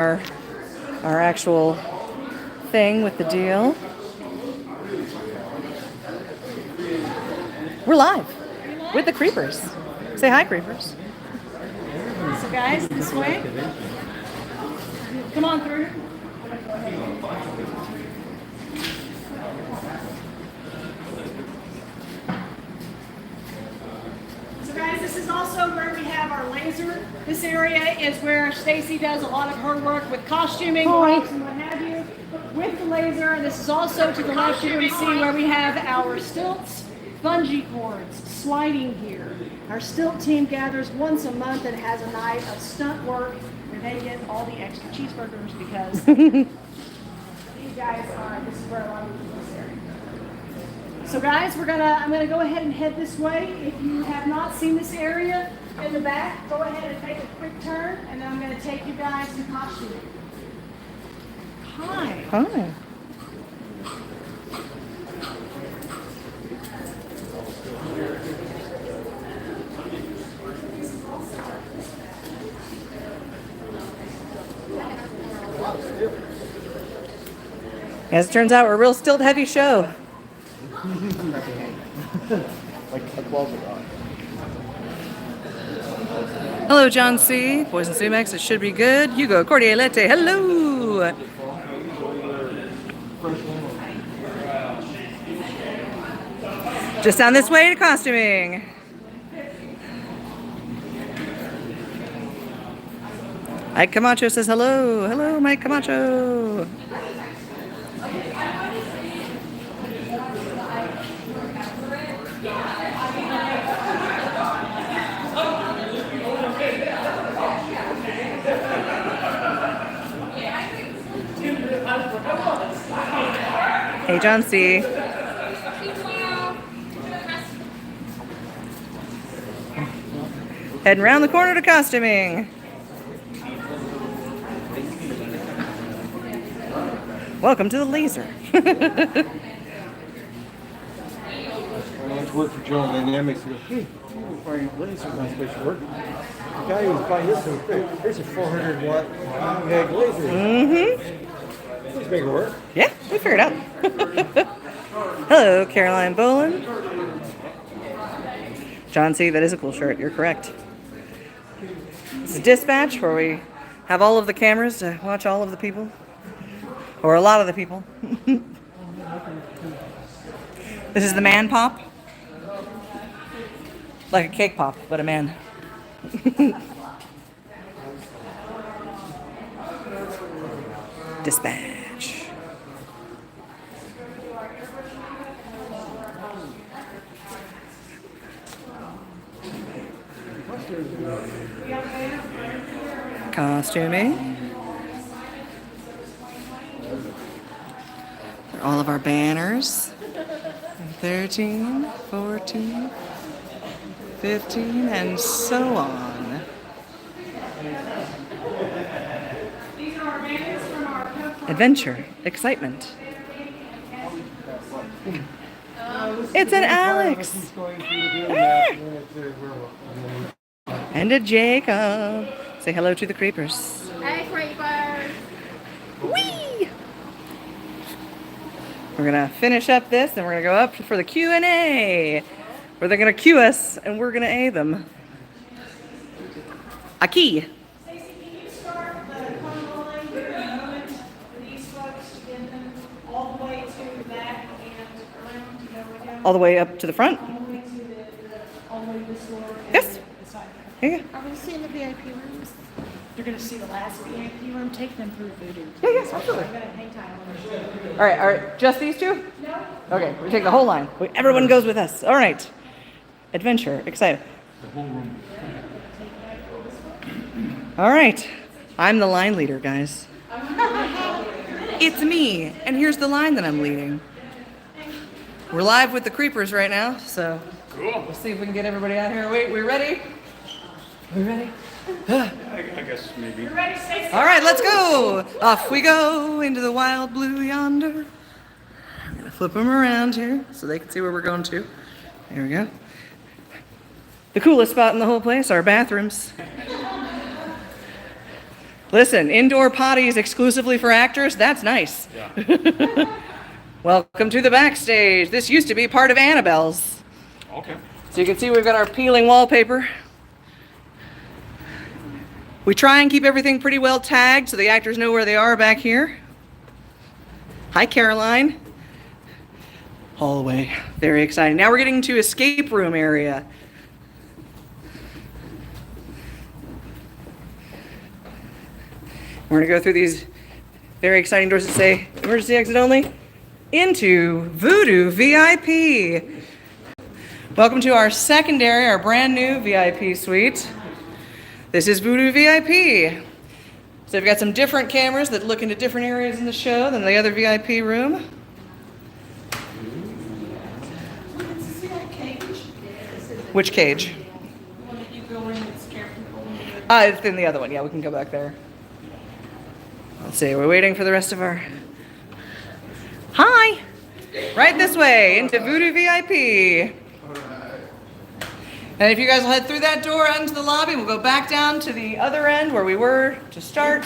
our actual thing with the deal. We're live with the creepers. Say hi, creepers. So guys, this way. Come on through. So guys, this is also where we have our laser. This area is where Stacy does a lot of her work with costuming, props, and what have you, with the laser. And this is also to the left. You're going to see where we have our stilts, bungee cords, sliding gear. Our stilt team gathers once a month and has a night of stunt work where they get all the extra cheeseburgers because these guys are, this is where a lot of people this area. So guys, I'm gonna go ahead and head this way. If you have not seen this area in the back, go ahead and take a quick turn, and then I'm gonna take you guys to costuming. Hi. Hi. As it turns out, we're a real stilt heavy show. Hello, John C. Boys and Sumacs, it should be good. Hugo Cordialete, hello. Just down this way to costuming. Mike Camacho says hello. Hello, Mike Camacho. Hey, John C. Heading around the corner to costuming. Welcome to the laser. I worked for General Dynamics. He goes, hey, you find laser not supposed to work. The guy who was buying this one, here's a 400 watt mag laser. Mm-hmm. Let's make it work. Yeah, we figured it out. Hello, Caroline Boland. John C., that is a cool shirt. You're correct. It's a dispatch where we have all of the cameras to watch all of the people. Or a lot of the people. This is the man pop. Like a cake pop, but a man. Dispatch. Costuming. All of our banners. 13, 14, 15, and so on. Adventure, excitement. It's an Alex! And a Jacob. Say hello to the creepers. Hey, creepers! Whee! We're gonna finish up this, and we're gonna go up for the Q&A, where they're gonna Q us, and we're gonna A them. A key. Stacey, can you start the convoy for a moment for these folks to get them all the way to the back and around, you know, we're down All the way up to the front. all the way to all the way to the store. and Yes. the side. Here you go. Are we seeing the VIP rooms? You're gonna see the last VIP room. Take them through voodoo. Yeah, yes, absolutely. I'm gonna hang time on this. All right, just these two? No. Okay, we take the whole line. Everyone goes with us. All right. Adventure, excited. All right, I'm the line leader, guys. It's me, and here's the line that I'm leading. We're live with the creepers right now, so we'll see if we can get everybody out here. Wait, we ready? We ready? I guess maybe. You ready, Stacey? All right, let's go. Off we go into the wild blue yonder. I'm gonna flip them around here so they can see where we're going to. There we go. The coolest spot in the whole place, our bathrooms. Listen, indoor potties exclusively for actors, that's nice. Yeah. Welcome to the Backstage. This used to be part of Annabelle's. Okay. So you can see we've got our peeling wallpaper. We try and keep everything pretty well tagged so the actors know where they are back here. Hi, Caroline. Hallway, very exciting. Now we're getting to escape room area. We're gonna go through these very exciting doors that say emergency exit only into Voodoo VIP. Welcome to our secondary, our brand new VIP suite. This is Voodoo VIP. So we've got some different cameras that look into different areas in the show than the other VIP room. Which cage? It's in the other one. Yeah, we can go back there. Let's see, we're waiting for the rest of our... Hi! Right this way, into Voodoo VIP. And if you guys will head through that door out into the lobby, we'll go back down to the other end where we were to start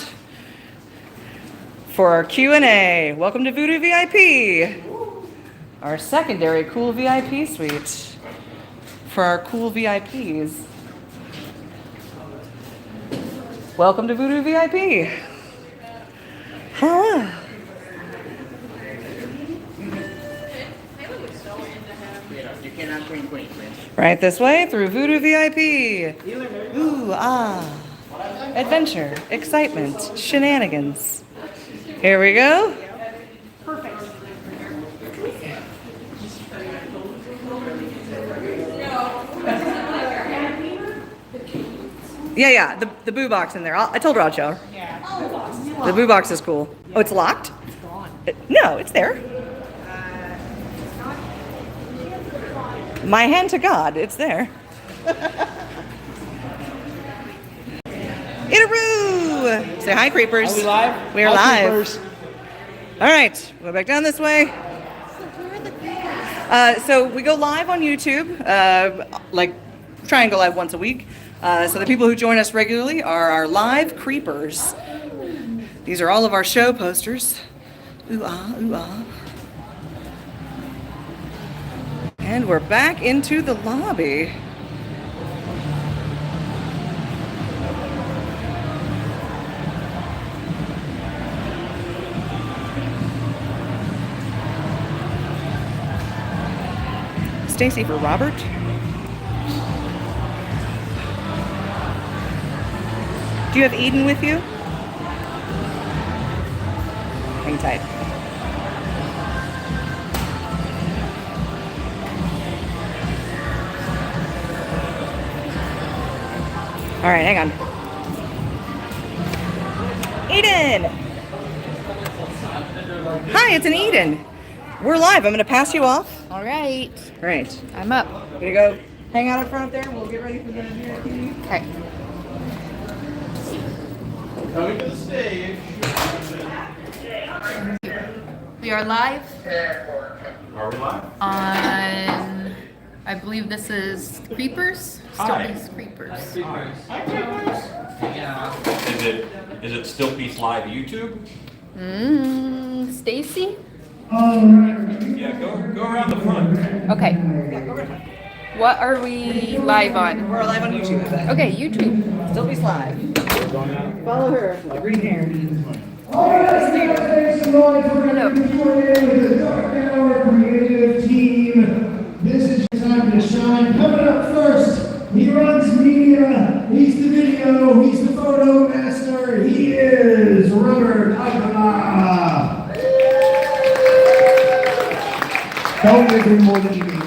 for our Q&A. Welcome to Voodoo VIP. Our secondary cool VIP suite for our cool VIPs. Welcome to Voodoo VIP. Hello. Right this way through Voodoo VIP. Ooh, ah. Adventure, excitement, shenanigans. Here we go. Perfect. Yeah, the boo box in there. I told her I'd show her. The boo box is cool. Oh, it's locked? No, it's there. My hand to God, it's there. Itaroo! Say hi, creepers. Are we live? We are Hi, live. creepers. All right, go back down this way. So we go live on YouTube, try and go live once a week. So the people who join us regularly are our live creepers. These are all of our show posters. Ooh ah, ooh ah. And we're back into the lobby. Stacy for Robert. Do you have Eden with you? Hang tight. All right, hang on. Eden! Hi, it's an Eden. We're live. I'm going to pass you off. All right, Great. I'm up. Gonna go hang out up front up there. We'll get ready for the VIP. Okay. Coming to the stage. We are live Are we live? on, I believe this is Creepers? Hi. Stiltbeast Creepers. Is it Stiltbeast Live YouTube? Stacy? Yeah, go around the front. Okay. What are we live on? We're live on YouTube. Okay, YouTube. Still be live. Follow her. The green hair. Creative team. This is your time to shine. Coming up first, he runs media, he's the video, he's the photo master, he is Robert Alcala. Don't make him more than you need.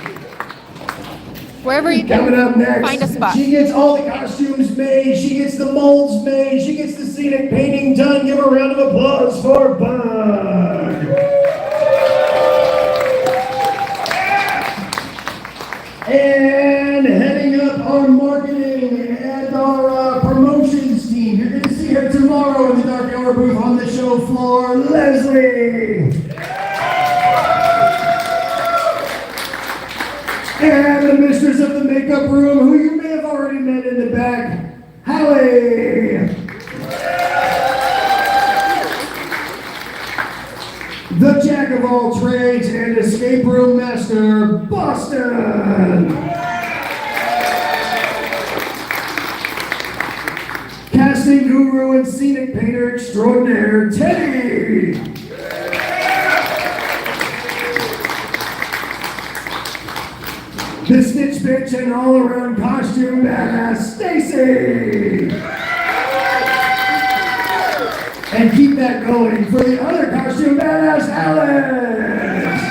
Wherever you Coming up can next, find a spot. she gets all the costumes made, she gets the molds made, she gets the scenic painting done. Give a round of applause for Bug. And heading up our marketing and our promotions team. You're going to see her tomorrow in the Dark Hour booth on the show floor, Leslie. And the mistress of the makeup room, who you may have already met in the back, Hallie. the jack of all trades and escape room master, Boston. Casting guru and scenic painter extraordinaire, Teddy. The Stitch Bitch and all-around costume badass, Stacy. And keep that going for the other costume badass, Alex.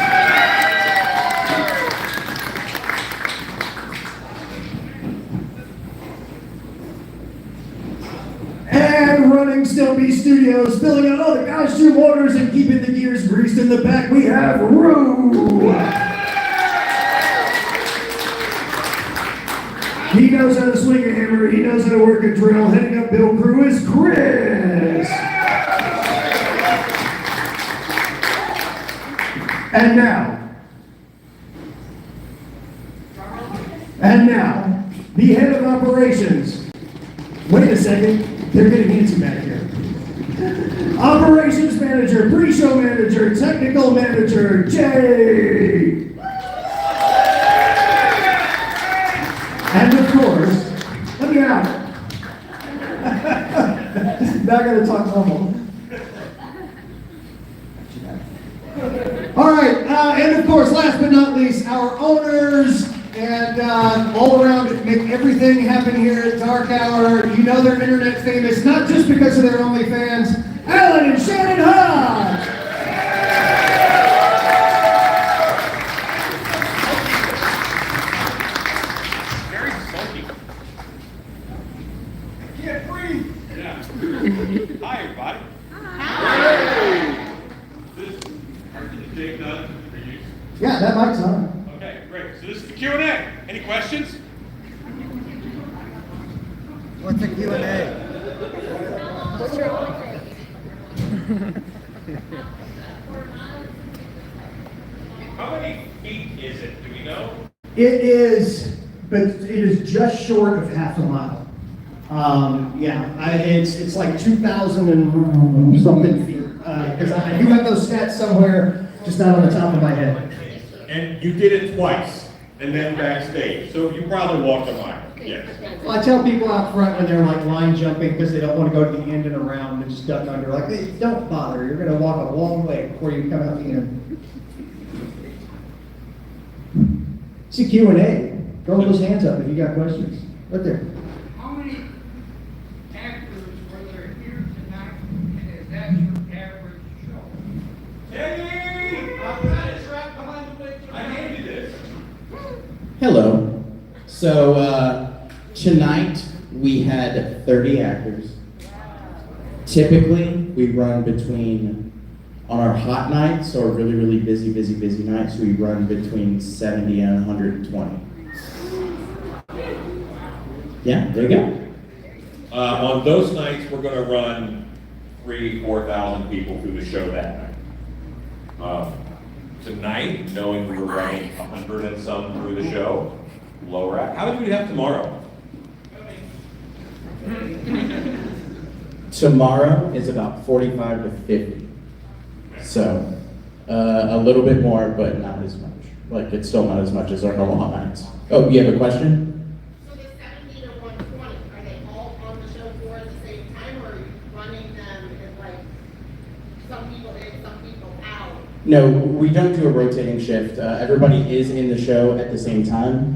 And running Stiltbeast Studios, filling out all the costume orders and keeping the gears greased in the back, we have Rue. He knows how to swing a hammer, he knows how to work a drill. Heading up Bill Crew is Chris. And now, the head of operations. Wait a second, they're getting antsy back here. Operations manager, pre-show manager, technical manager, Jay. And of course, let me out. Now I gotta talk normal. All right, and of course, last but not least, our owners and all around make everything happen here at Dark Hour. You know they're internet famous, not just because of their OnlyFans. Alan and Shannon Hodge. Very sulky. I can't breathe. Yeah. Hi, everybody. Hi. This is the take done for you. Yeah, that mic's on. Okay, great. So this is the Q&A. Any questions? What's a Q&A? How many feet is it? Do we know? It is, but it is just short of half a mile. It's like 2,000 and something feet. Because I do have those stats somewhere, just not on the top of my head. And you did it twice, and then backstage, so you probably walked a mile, yes. Well, I tell people out front when they're like line jumping because they don't want to go to the end and around and just duck under, like, hey, don't bother, you're going to walk a long way before you come out the end. See Q&A. Throw those hands up if you got questions. Right there. How many actors were there here tonight, and is that your average show? Teddy! I handed this. Hello. So tonight we had 30 actors. Typically we run between, on our hot nights or really busy nights, we run between 70 and 120. Yeah, there you go. On those nights, we're gonna run 3,000-4,000 people through the show that night. Tonight, knowing we were running 100 and some through the show, lower at. How many do we have tomorrow? Tomorrow is about 45 to 50. So a little bit more, but not as much. Like, it's still not as much as our normal hot nights. Oh, you have a question? So the 70 to 120, are they all on the show floor at the same time, or are you running them as like some people in, some people out? No, we don't do a rotating shift. Everybody is in the show at the same time.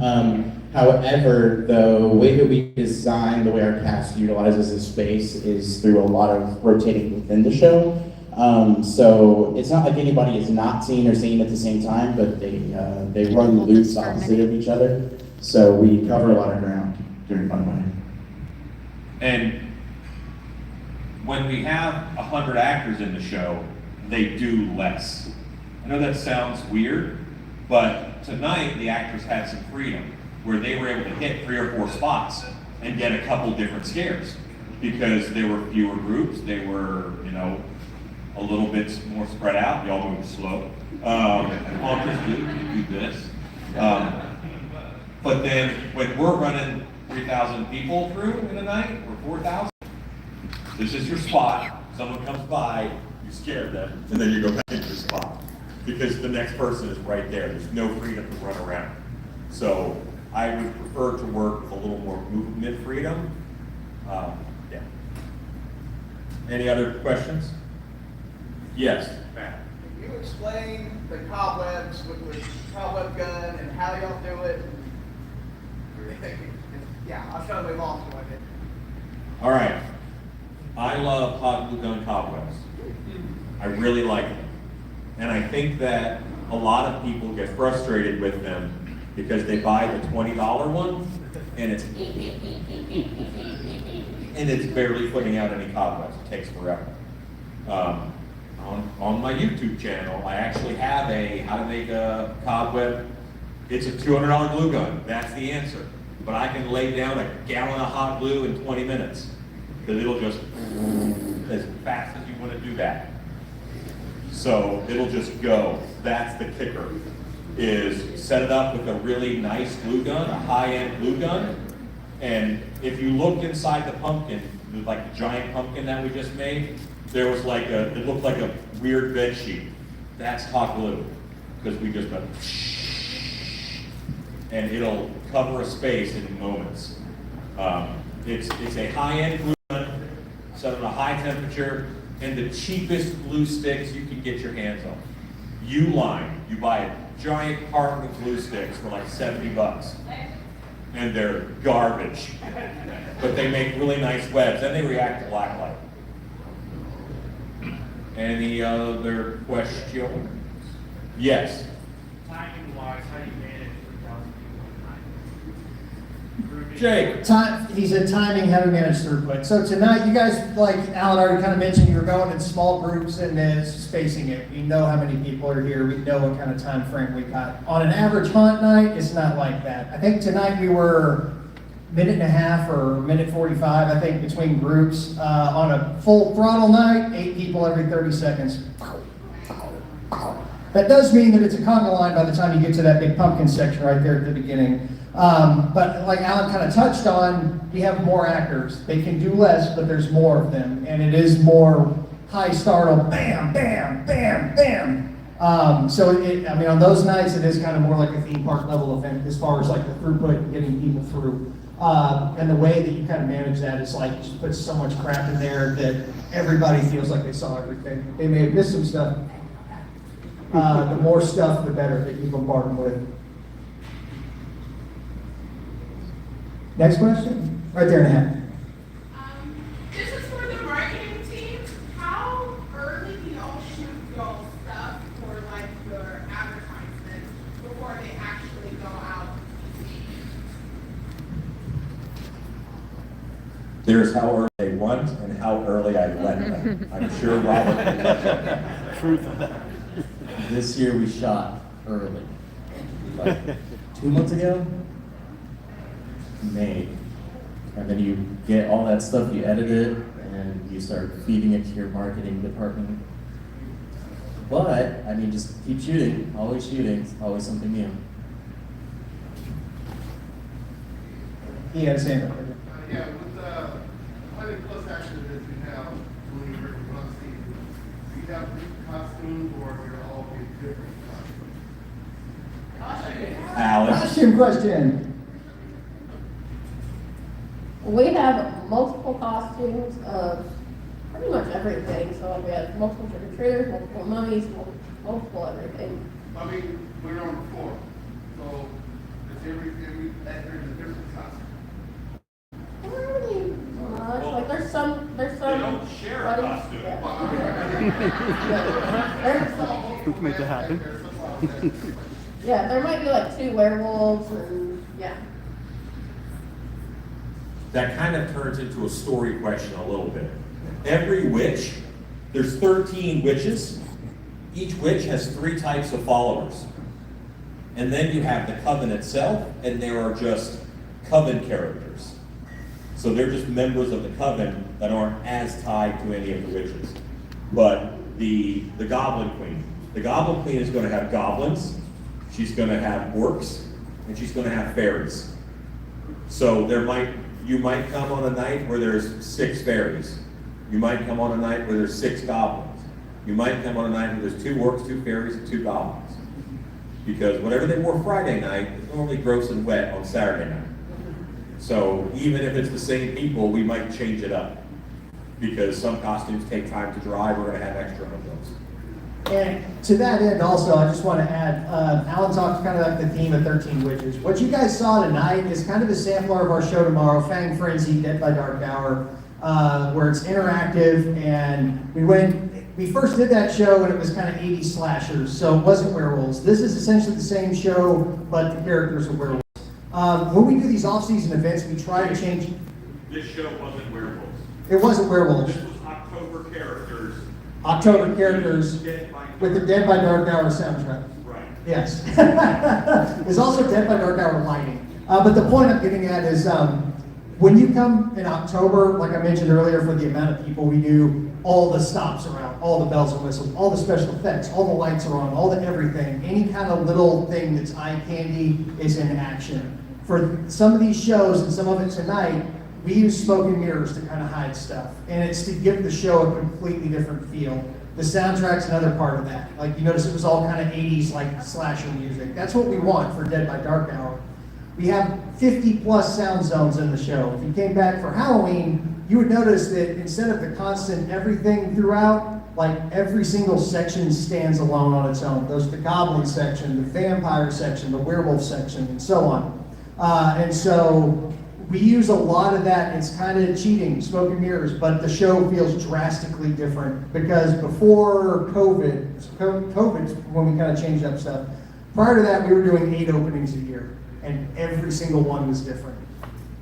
However, the way that we design, the way our cast utilizes the space is through a lot of rotating within the show. So it's not like anybody is not seen or seen at the same time, but they run loose opposite of each other. So we cover a lot of ground during Fun Monday. And when we have 100 actors in the show, they do less. I know that sounds weird, but tonight the actors had some freedom where they were able to hit 3 or 4 spots and get a couple different scares because there were fewer groups. They were, a little bit more spread out. Y'all move slow. Honkers do this. But then when we're running 3,000 people through in a night or 4,000, this is your spot. Someone comes by, you scare them, and then you go back into your spot. Because the next person is right there. There's no freedom to run around. So I would prefer to work with a little more movement freedom. Yeah. Any other questions? Yes, Matt. Can you explain the cobwebs with the cobweb gun and how y'all do it? Yeah, I was trying to move on to it. All right. I love hot glue gun cobwebs. I really like them. And I think that a lot of people get frustrated with them because they buy the $20 one and it's barely putting out any cobwebs. It takes forever. On my YouTube channel, I actually have a how to make a cobweb. It's a $200 glue gun. That's the answer. But I can lay down a gallon of hot glue in 20 minutes because it'll just as fast as you want to do that. So it'll just go. That's the kicker. Is set it up with a really nice glue gun, a high-end glue gun, and if you looked inside the pumpkin, like the giant pumpkin that we just made, there was like it looked like a weird bed sheet. That's hot glue, because we just went, and it'll cover a space in moments. It's a high-end glue gun, set at a high temperature, and the cheapest glue sticks you can get your hands on. U-line, you buy a giant carton of glue sticks for like $70, and they're garbage, but they make really nice webs, and they react to black light. Any other questions? Yes. Timing-wise, how do you manage 3,000 people at a time? Jake. He said timing, how to manage throughput. So tonight, you guys, like Alan already kind of mentioned, you were going in small groups and then spacing it. We know how many people are here. We know what kind of time frame we got. On an average hunt night, it's not like that. I think tonight we were minute and a half or minute 45, I think, between groups. On a full throttle night, 8 people every 30 seconds. That does mean that it's a conga line by the time you get to that big pumpkin section right there at the beginning. But like Alan kind of touched on, we have more actors. They can do less, but there's more of them. And it is more high startle, bam, bam, bam, bam. So on those nights, it is kind of more like a theme park level event as far as like the throughput and getting people through. And the way that you kind of manage that is like, you just put so much crap in there that everybody feels like they saw everything. They may have missed some stuff. The more stuff, the better that you bombard them with. Next question? Right there in the hat. This is for the marketing team. How early do y'all shoot y'all stuff for like your advertisements before they actually go out? There's how early they want and how early I let them. I'm sure Robert can touch on that. Truth of that. This year we shot early. Like 2 months ago? May. And then you get all that stuff, you edit it, and you start feeding it to your marketing department. But, just keep shooting, always something new. He had a say. Yeah, with the 100 plus actors that you have doing your one season, do you have different costumes or you're all in different costumes? Alex. Costume question. We have multiple costumes of pretty much everything. So we have multiple trick-or-treaters, multiple mummies, multiple everything. We're on the floor, so it's every actor in a different costume. Not really much. Like there's some. They don't share a costume. There's some. Make that happen. Yeah, there might be like 2 werewolves and yeah. That kind of turns into a story question a little bit. Every witch, there's 13 witches. Each witch has 3 types of followers. And then you have the coven itself, and there are just coven characters. So they're just members of the coven that aren't as tied to any of the witches. But the Goblin Queen. The Goblin Queen is going to have goblins, she's going to have orcs, and she's going to have fairies. So you might come on a night where there's 6 fairies. You might come on a night where there's 6 goblins. You might come on a night where there's 2 orcs, 2 fairies, and 2 goblins. Because whatever they wore Friday night is normally gross and wet on Saturday night. So even if it's the same people, we might change it up. Because some costumes take time to dry, we're gonna have extra of those. And to that end also, I just want to add, Alan talked kind of like the theme of 13 Witches. What you guys saw tonight is kind of a sampler of our show tomorrow, Fang Frenzy, Dead by Dark Hour, where it's interactive, and we first did that show and it was kind of 80s slashers, so it wasn't werewolves. This is essentially the same show, but the characters are werewolves. When we do these off-season events, we try to change. This show wasn't werewolves. It wasn't werewolves. This was October characters. October characters with the Dead by Dark Hour soundtrack. Right. Yes. There's also Dead by Dark Hour lighting. But the point I'm getting at is when you come in October, like I mentioned earlier, for the amount of people we do, all the stops around, all the bells and whistles, all the special effects, all the lights are on, all the everything. Any kind of little thing that's eye candy is in action. For some of these shows, and some of it tonight, we use smoke and mirrors to kind of hide stuff. And it's to give the show a completely different feel. The soundtrack's another part of that. Like you notice it was all kind of 80s like slasher music. That's what we want for Dead by Dark Hour. We have 50 plus sound zones in the show. If you came back for Halloween, you would notice that instead of the constant everything throughout, like every single section stands alone on its own. There's the goblin section, the vampire section, the werewolf section, and so on. And so we use a lot of that. It's kind of cheating, smoke and mirrors, but the show feels drastically different because before COVID's when we kind of changed up stuff. Prior to that, we were doing 8 openings a year, and every single one was different.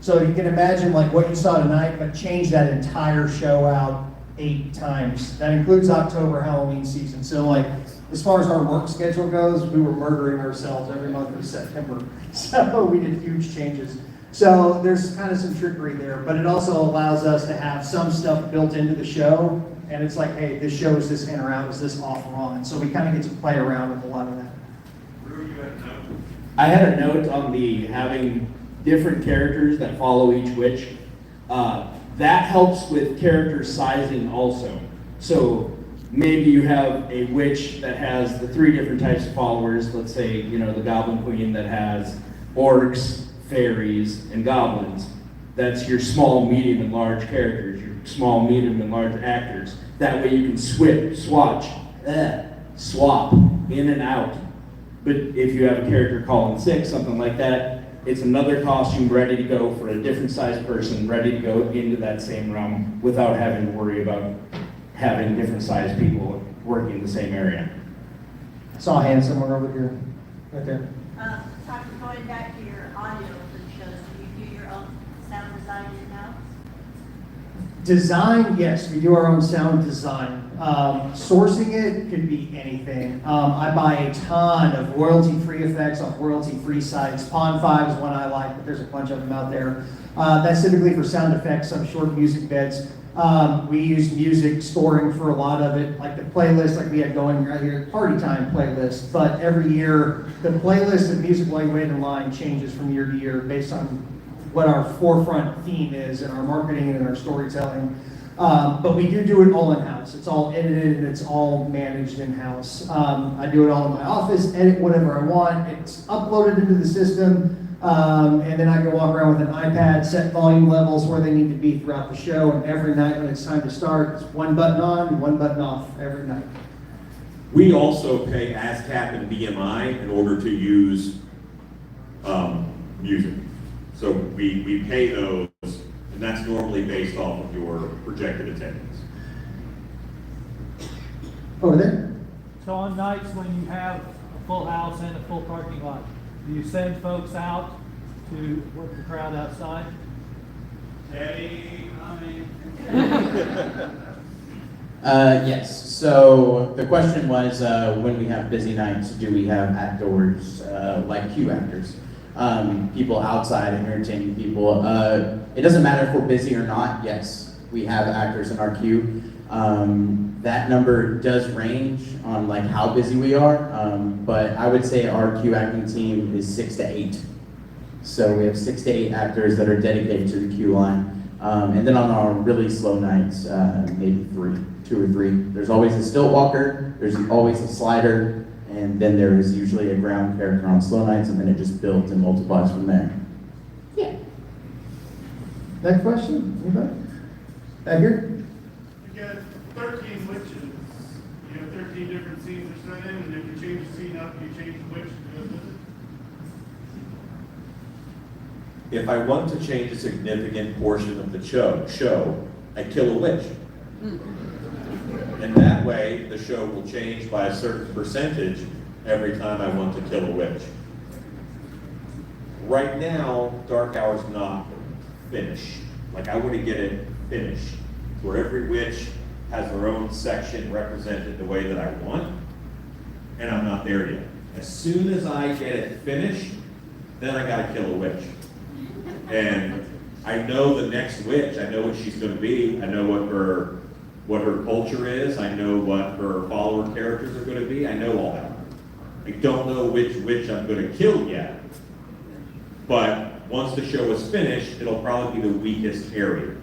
So you can imagine like what you saw tonight, but change that entire show out 8 times. That includes October Halloween season. So like, as far as our work schedule goes, we were murdering ourselves every month of September. So we did huge changes. So there's kind of some trickery there, but it also allows us to have some stuff built into the show, and it's like, hey, this show is this in or out, is this off or on? So we kind of get to play around with a lot of that. I had a note on the having different characters that follow each witch. That helps with character sizing also. So maybe you have a witch that has the 3 different types of followers. Let's say, you know, the Goblin Queen that has orcs, fairies, and goblins. That's your small, medium, and large characters, your small, medium, and large actors. That way you can swap in and out. But if you have a character calling 6, something like that, it's another costume ready to go for a different size person, ready to go into that same realm without having to worry about having different size people working in the same area. I saw a hand somewhere over here, right there. Going back to your audio for the shows, do you do your own sound design in-house? Design, yes, we do our own sound design. Sourcing it could be anything. I buy a ton of royalty-free effects off royalty-free sites. Pond 5 is one I like, but there's a bunch of them out there. That's typically for sound effects, some short music beds. We use music scoring for a lot of it, like the playlist like we had going right here, Party Time playlist. But every year, the playlist of Music While You Wait in Line changes from year to year based on what our forefront theme is in our marketing and in our storytelling. But we do it all in-house. It's all edited and it's all managed in-house. I do it all in my office, edit whatever I want. It's uploaded into the system. And then I can walk around with an iPad, set volume levels where they need to be throughout the show, and every night when it's time to start, it's one button on, one button off every night. We also pay ASCAP and BMI in order to use music. So we pay those, and that's normally based off of your projected attendance. Over there? So on nights when you have a full house and a full parking lot, do you send folks out to work the crowd outside? Eddie, Yes. So the question was, when we have busy nights, do we have actors like queue actors? People outside entertaining people. It doesn't matter if we're busy or not. Yes, we have actors in our queue. That number does range on like how busy we are, but I would say our queue acting team is 6 to 8. So we have 6 to 8 actors that are dedicated to the queue line. And then on our really slow nights, maybe 3. 2 or 3. There's always a stilt walker, there's always a slider, and then there is usually a ground character on slow nights, and then it just builds and multiplies from there. Yeah. Next question, anybody? Back here? You got 13 witches. You have 13 different scenes are set in, and if you change the scene up, you change the witch that goes with it. If I want to change a significant portion of the show, I kill a witch. And that way, the show will change by a certain percentage every time I want to kill a witch. Right now, Dark Hour's not finished. Like, I want to get it finished, where every witch has their own section represented the way that I want, and I'm not there yet. As soon as I get it finished, then I gotta kill a witch. And I know the next witch, I know what she's gonna be, I know what her culture is, I know what her follower characters are gonna be, I know all that. I don't know which witch I'm gonna kill yet, but once the show is finished, it'll probably be the weakest area,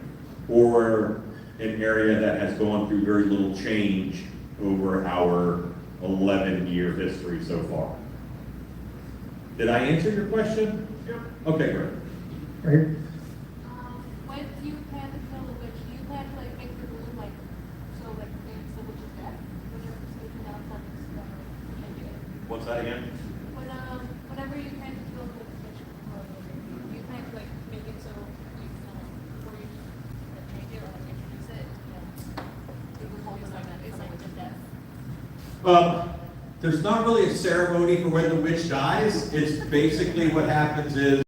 or an area that has gone through very little change over our 11-year history so far. Did I answer your question? Yep. Okay, great. Right here. When you plan to kill a witch, do you plan to like make the room like so like it's the witch's death? When you're speaking out from What's that again? whenever you plan to kill the witch, you plan to like make it so you before you like, change it or like introduce it, it will hold like that. It's like witch's death. There's not really a ceremony for when the witch dies. It's basically what happens is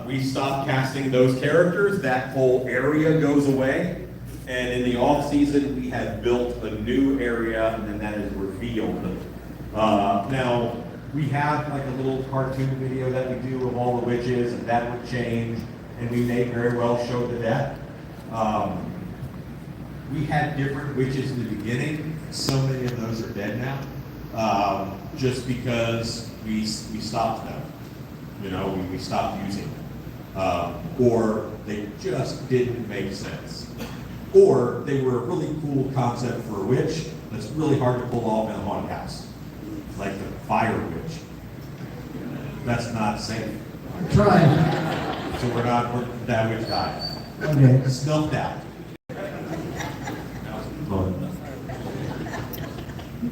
we stop casting those characters, that whole area goes away, and in the off season we have built a new area, and then that is revealed. Now we have like a little cartoon video that we do of all the witches, and that would change, and we may very well show the death. We had different witches in the beginning. So many of those are dead now, just because we stopped them. You know, we stopped using them. Or they just didn't make sense. Or they were a really cool concept for a witch that's really hard to pull off in a haunted house. Like the fire witch. That's not safe. Try. So that witch died. Okay. Snuffed out.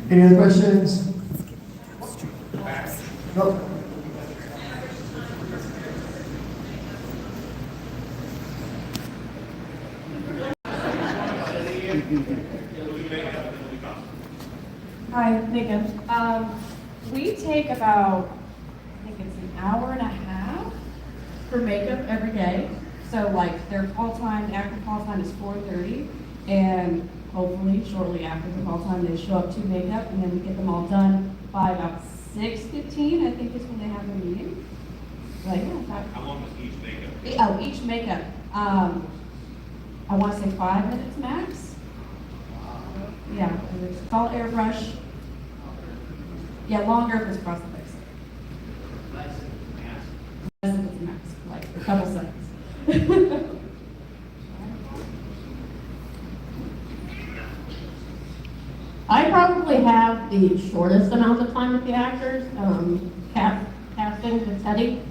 Any other questions? Nope. Hi, Megan. We take about, I think it's an hour and a half for makeup every day. So like their call time, active call time is 4:30, and hopefully shortly after the call time they show up to makeup, and then we get them all done by about 6:15, I think is when they have their meeting. Like, yeah, How long is each makeup? oh, each makeup, I want to say 5 minutes max. Yeah, and it's all airbrush. Yeah, longer if it's across the face. Less if it's max, like a couple seconds. I probably have the shortest amount of time with the actors. Casting with Teddy.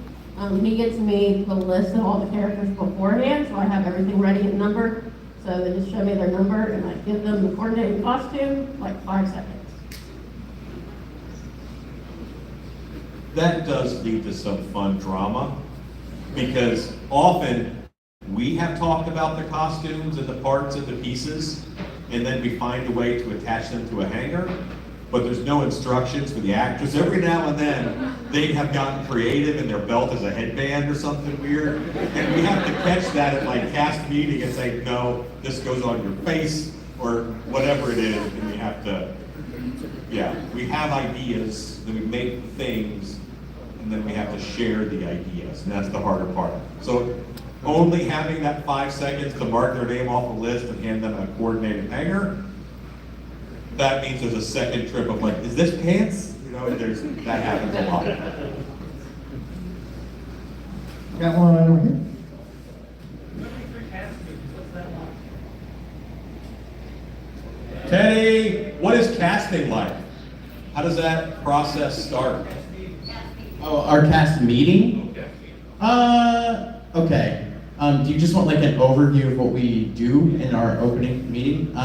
He gets me the list of all the characters beforehand, so I have everything ready and numbered. So they just show me their number, and I give them the coordinated costume, like 5 seconds. That does lead to some fun drama, because often we have talked about the costumes and the parts and the pieces, and then we find a way to attach them to a hanger, but there's no instructions for the actors. Every now and then, they have gotten creative and their belt is a headband or something weird, and we have to catch that at like cast meeting and say, no, this goes on your face, or whatever it is, and we have to, yeah, we have ideas, then we make things, and then we have to share the ideas, and that's the harder part. So only having that 5 seconds to mark their name off a list and hand them a coordinated hanger, that means there's a second trip of like, is this pants? You know, that happens a lot. Got one right over here. Teddy, what is casting like? How does that process start? Oh, our cast meeting? Okay. Do you just want like an overview of what we do in our opening meeting?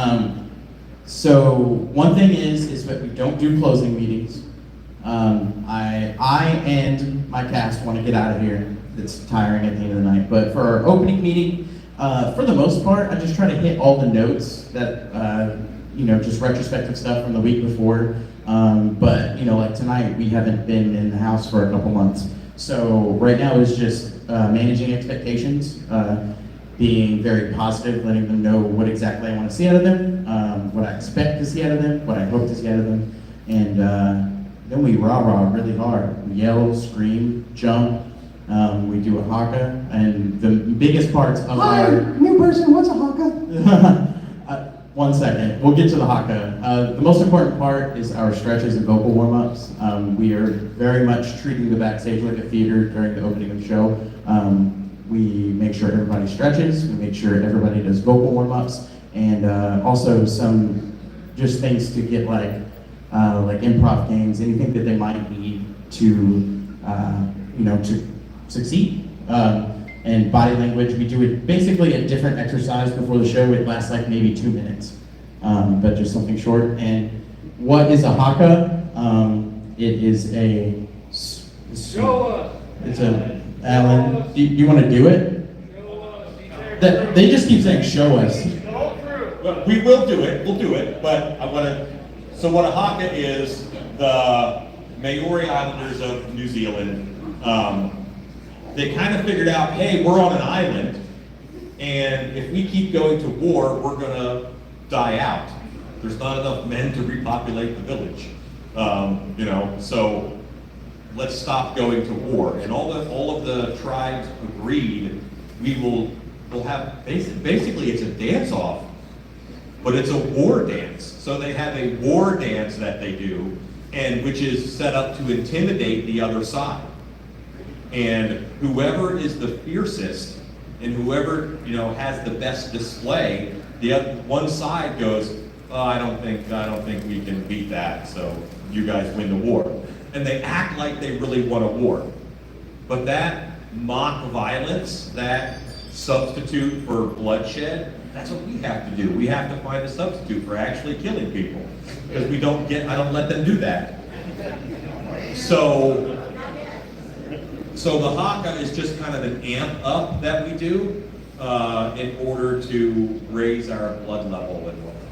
So one thing is that we don't do closing meetings. I and my cast want to get out of here. It's tiring at the end of the night. But for our opening meeting, for the most part, I just try to hit all the notes that, just retrospective stuff from the week before. But, like tonight, we haven't been in the house for a couple months. So right now is just managing expectations, being very positive, letting them know what exactly I want to see out of them, what I expect to see out of them, what I hope to see out of them. And then we rah-rah really hard. We yell, scream, jump. We do a haka, and the biggest parts of New person, what's a haka? One second, we'll get to the haka. The most important part is our stretches and vocal warm-ups. We are very much treating the backstage like a theater during the opening of the show. We make sure everybody stretches, we make sure everybody does vocal warm-ups, and also some just things to get like improv games, anything that they might need to, to succeed. And body language, we do it basically a different exercise before the show. It lasts like maybe 2 minutes, but just something short. And what is a haka? It is a, Show us. it's a, Alan, do you want to do it? They just keep saying show us. Well, we will do it, we'll do it, but I want to, so what a haka is, the Maori Islanders of New Zealand, they kind of figured out, hey, we're on an island, and if we keep going to war, we're gonna die out. There's not enough men to repopulate the village. So let's stop going to war. And all of the tribes agreed we'll have, basically it's a dance-off, but it's a war dance. So they have a war dance that they do, and which is set up to intimidate the other side. And whoever is the fiercest and whoever has the best display, the one side goes, oh, I don't think we can beat that, so you guys win the war. And they act like they really won a war. But that mock violence, that substitute for bloodshed, that's what we have to do. We have to find a substitute for actually killing people, because I don't let them do that. So the haka is just kind of an amp up that we do in order to raise our blood level and whatnot.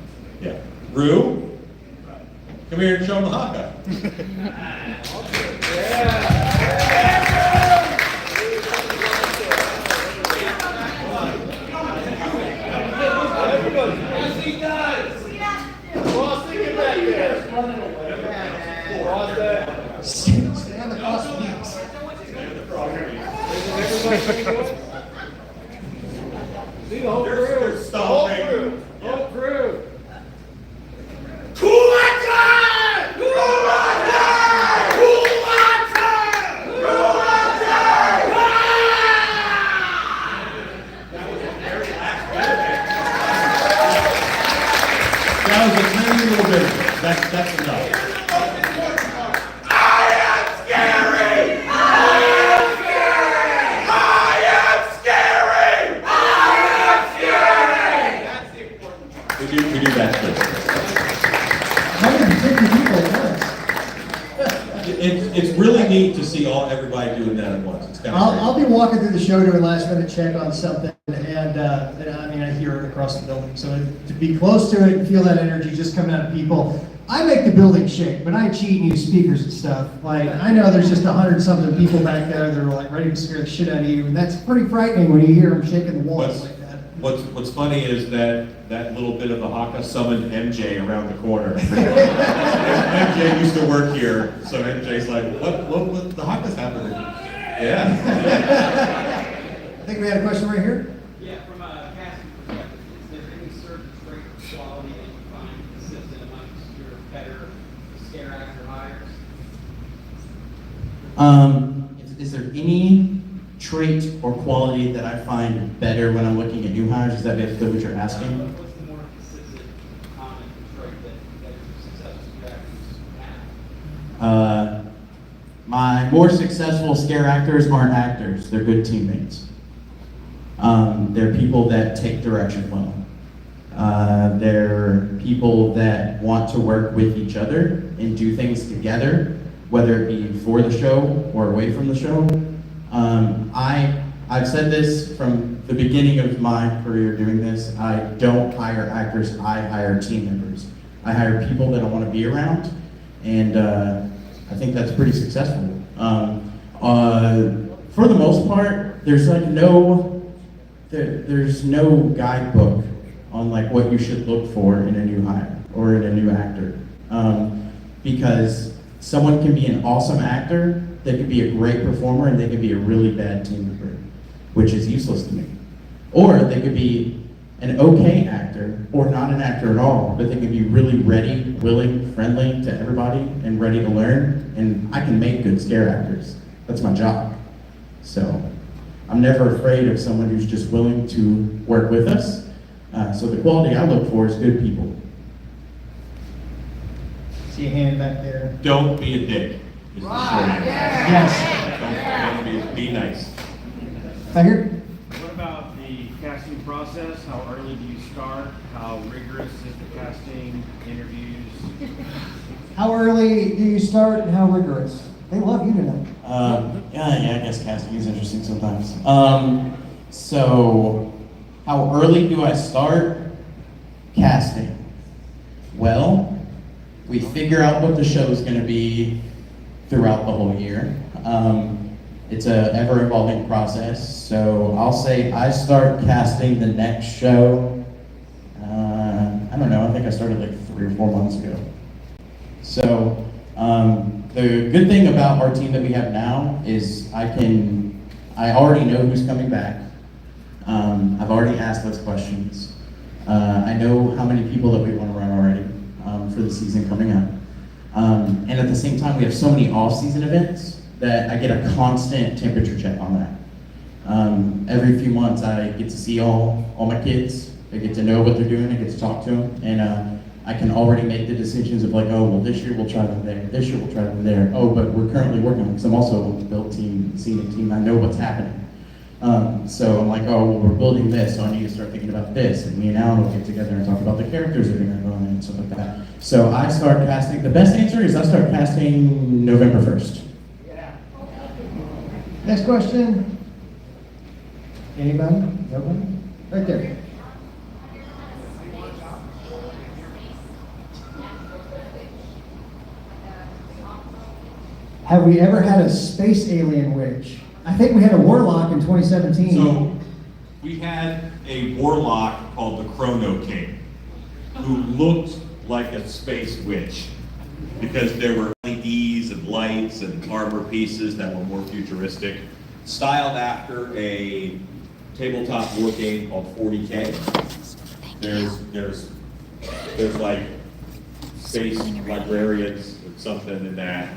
Yeah. Rue, come here and show them the haka. Yes, he does. Boss, take it back there. Stay on the costumes. See the whole crew. The whole crew. Whole crew. That was a tiny little bit. That's enough. We do that first. 150 people at once. It's really neat to see everybody doing that at once. It's kind of I'll be walking through the show doing last minute check on something, and I hear it across the building. So to be close to it and feel that energy just coming out of people, I make the building shake, but I cheat and use speakers and stuff. Like, I know there's just 100-something people back there that are like ready to scare the shit out of you, and that's pretty frightening when you hear them shaking the walls like that. What's funny is that little bit of the haka summoned MJ around the corner. MJ used to work here, so MJ's like, what the haka's happening? Yeah. I think we had a question right here. Yeah, from a casting perspective, is there any certain trait or quality that you find consistent amongst your better scare actor hires? Is there any trait or quality that I find better when I'm looking at new hires? Is that basically what you're asking? What's the more consistent common trait my more successful scare actors aren't actors, they're good teammates. They're people that take direction well. They're people that want to work with each other and do things together, whether it be for the show or away from the show. I've said this from the beginning of my career doing this. I don't hire actors, I hire team members. I hire people that I want to be around, and I think that's pretty successful. For the most part, there's like there's no guidebook on like what you should look for in a new hire or in a new actor, because someone can be an awesome actor, they could be a great performer, and they could be a really bad team member, which is useless to me. Or they could be an okay actor or not an actor at all, but they can be really ready, willing, friendly to everybody and ready to learn, and I can make good scare actors. That's my job. So I'm never afraid of someone who's just willing to work with us. So the quality I look for is good people. See a hand back there. Don't be a dick. Is the short answer. Yes. Don't be nice. Tiger? What about the casting process? How early do you start? How rigorous is the casting, interviews? How early do you start and how rigorous? They love you tonight. Yeah, I guess casting is interesting sometimes. So, how early do I start casting? Well, we figure out what the show is going to be throughout the whole year. It's a ever-evolving process, so I'll say I start casting the next show, I don't know, I think I started like 3 or 4 months ago. So, the good thing about our team that we have now is I already know who's coming back. I've already asked those questions. I know how many people that we want to run already for the season coming up. And at the same time, we have so many off-season events that I get a constant temperature check on that. Every few months, I get to see all my kids. I get to know what they're doing. I get to talk to them, and I can already make the decisions of like, oh, well, this year we'll try them there. This year we'll try them there. Oh, but we're currently working on it because I'm also on the build team, scenic team. I know what's happening. So I'm like, oh, well, we're building this, so I need to start thinking about this. And me and Alan will get together and talk about the characters that are going to go in and stuff like that. So I start casting. The best answer is I start casting November 1st. Next question. Anybody? Nobody? Right there. Have we ever had a space alien witch? I think we had a warlock in 2017. So we had a warlock called the Chrono King, who looked like a space witch because there were LEDs and lights and armor pieces that were more futuristic, styled after a tabletop board game called 40K. There's like space librarians or something in that.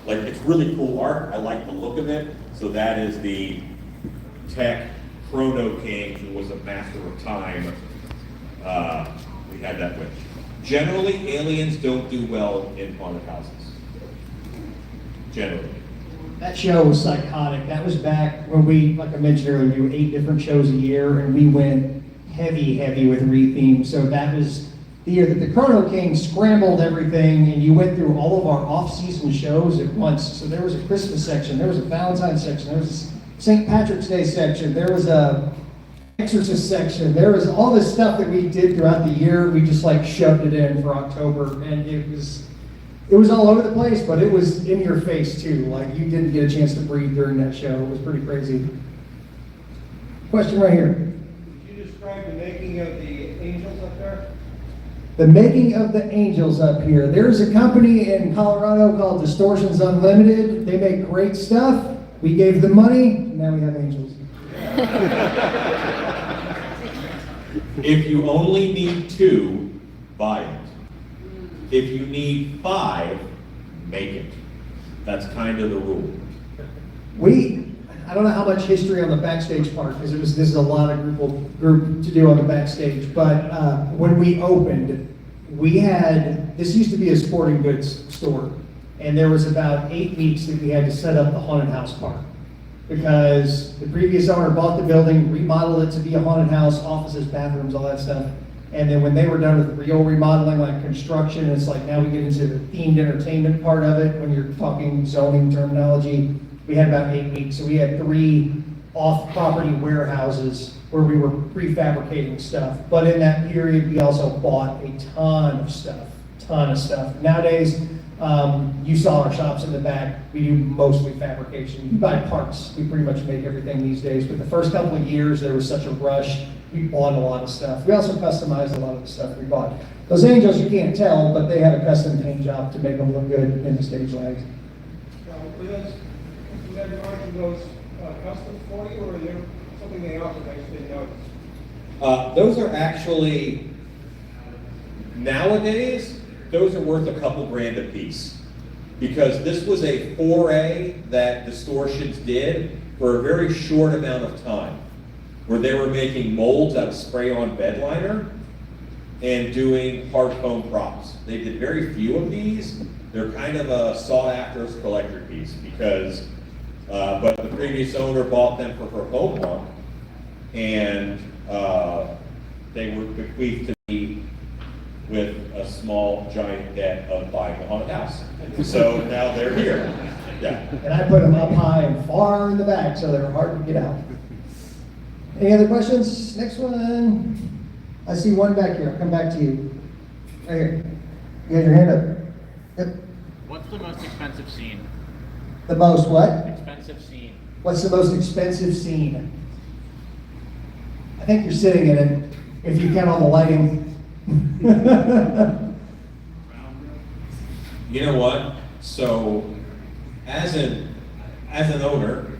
Like, it's really cool art. I like the look of it. So that is the tech Chrono King, who was a master of time. We had that with. Generally, aliens don't do well in haunted houses. Generally. That show was psychotic. That was back when we, like I mentioned earlier, we do 8 different shows a year, and we went heavy with re-theme. So that was the year that the Chrono King scrambled everything, and you went through all of our off-season shows at once. So there was a Christmas section, there was a Valentine's section, there was a St. Patrick's Day section, there was a Exorcist section, there was all this stuff that we did throughout the year. We just like shoved it in for October, and it was all over the place, but it was in your face too. Like, you didn't get a chance to breathe during that show. It was pretty crazy. Question right here. Could you describe the making of the angels up there? The making of the angels up here. There's a company in Colorado called Distortions Unlimited. They make great stuff. We gave them money, and now we have angels. If you only need 2, buy it. If you need 5, make it. That's kind of the rule. I don't know how much history on the Backstage part, because this is a lot of group to do on the Backstage, but when we opened, this used to be a sporting goods store, And there was about 8 weeks that we had to set up the haunted house part. Because the previous owner bought the building, remodeled it to be a haunted house, offices, bathrooms, all that stuff. And then when they were done with the real remodeling, like construction, it's like now we get into the themed entertainment part of it, when you're talking zoning terminology. We had about 8 weeks, so we had 3 off-property warehouses where we were prefabricating stuff. But in that period, we also bought a ton of stuff. Nowadays, you saw our shops in the back. We do mostly fabrication. We buy parts. We pretty much make everything these days. But the first couple of years, there was such a rush. We bought a lot of stuff. We also customized a lot of the stuff we bought. Those angels, you can't tell, but they have a custom paint job to make them look good in the stage lights. Was that marking those custom for you, or is there something they offer that I just didn't notice? Those are actually, nowadays, those are worth a couple grand a piece. Because this was a foray that Distortions did for a very short amount of time, where they were making molds out of spray-on bed liner and doing hard foam props. They did very few of these. They're kind of a sought-after collector piece because, but the previous owner bought them for her home run, and they were bequeathed to me with a small giant debt of buying a haunted house. So now they're here. Yeah. And I put them up high and far in the back so they're hard to get out. Any other questions? Next one. I see one back here. I'll come back to you. Right here. You had your hand up. Yep. What's the most expensive scene? The most what? Expensive scene. What's the most expensive scene? I think you're sitting in it, if you count all the lighting. You know what? So, as an owner,